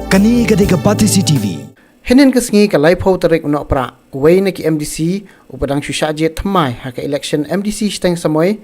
Kani gadega Patisi TV. Henen kesengi ke live ho terek unok pra. Wei na ki MDC upadang syusha je thamai ha ke election MDC steng samoy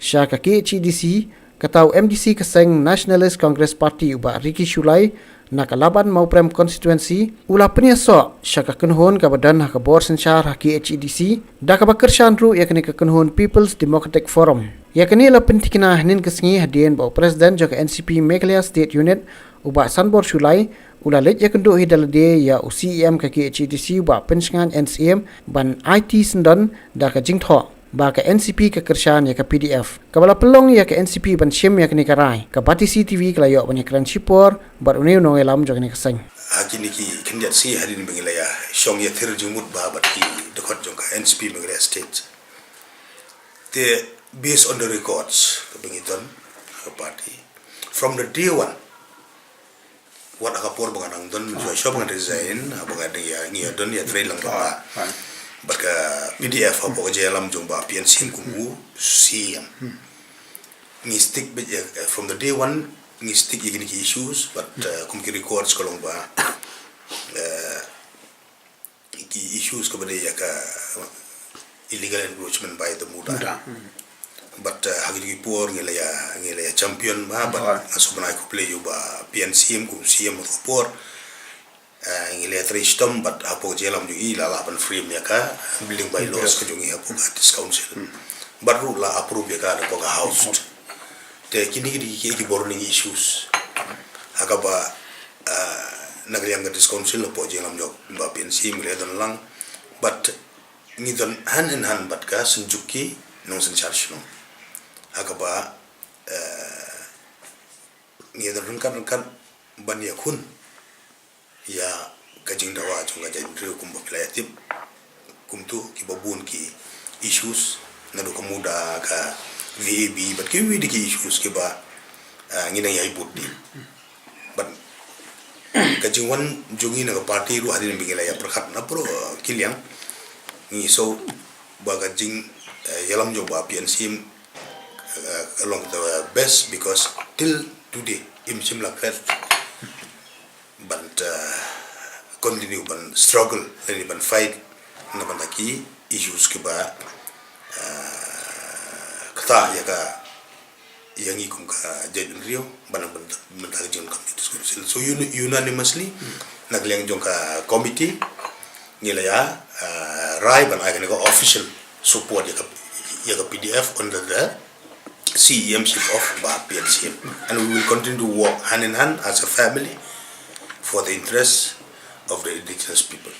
sya ka KHDC katau MDC keseng Nationalist Congress Party uba Ricky Shulai na kalaban mau prem constituency ula penia so sya ka kenhon ka badan ha ka bor sensyar ha KHDC da ka bakersyan ru ya kene ka kenhon People's Democratic Forum. Ya kene la pentikina henen kesengi hadien ba Presiden joka NCP Meghalaya State Unit uba Sanbor Shulai ula lej ya kendo hidal de ya UCM ka KHDC uba pensingan NCM ban IT sendon da ka jingtho ba ka NCP ka kersyan ya ka PDF kabala pelong ya ka NCP ban syem ya kene karai ka Patisi TV kala yo ban kran sipor bar uneu no elam jo kene keseng akini ki kendiat si hadin Meghalaya syong ya thir jumut ba bat ki dekot jong ka NCP Meghalaya State the based on the records ka bengiton ka party from the day one what akapor banganang don jo shop ngan resign abangan ya ngi don ya trail lang ba baka PDF apa je alam jong ba PNC kumu siam ngi stick from the day one ngi stick igini issues but kum ki records kolong ba ki issues ko bade ya ka illegal encroachment by the muda but hagi por ngela champion ba but asubna ko play yo ba PNC kum siam ko por ngile tristom but apo jelam ju ila la ban free ya ka building by laws ko jungi apo ka council but rule la approve ya ka ko ka house te kini ki borning issues aga ba nagriang ka council apo jelam jo ba PNC ngile don lang but ngidon hand in hand but ka sunjuki nong sen charge no aga ba ngidon kan ban ya kun ya kajing dawa chunga jai rio kumba pilayatip kumtu ki babun ki issues nado kamuda ka VAB but ki widi ki issues ki ba ngina yai budi but kajing wan jungi na party ru hadin Meghalaya prakhat na pro kiliang ni so ba kajing yalam jo ba PNC along the best because till today imsim la kret but continue ban struggle and ban fight na ban taki issues ke ba kata ya ka yangi kum ka jajun rio ban tak jun committee so unanimously nagleng jong ka committee ngila ya rai ban ai ko official support ya ka PDF under the CEMship of ba PNC and we will continue to work hand in hand as a family for the interests of the indigenous people.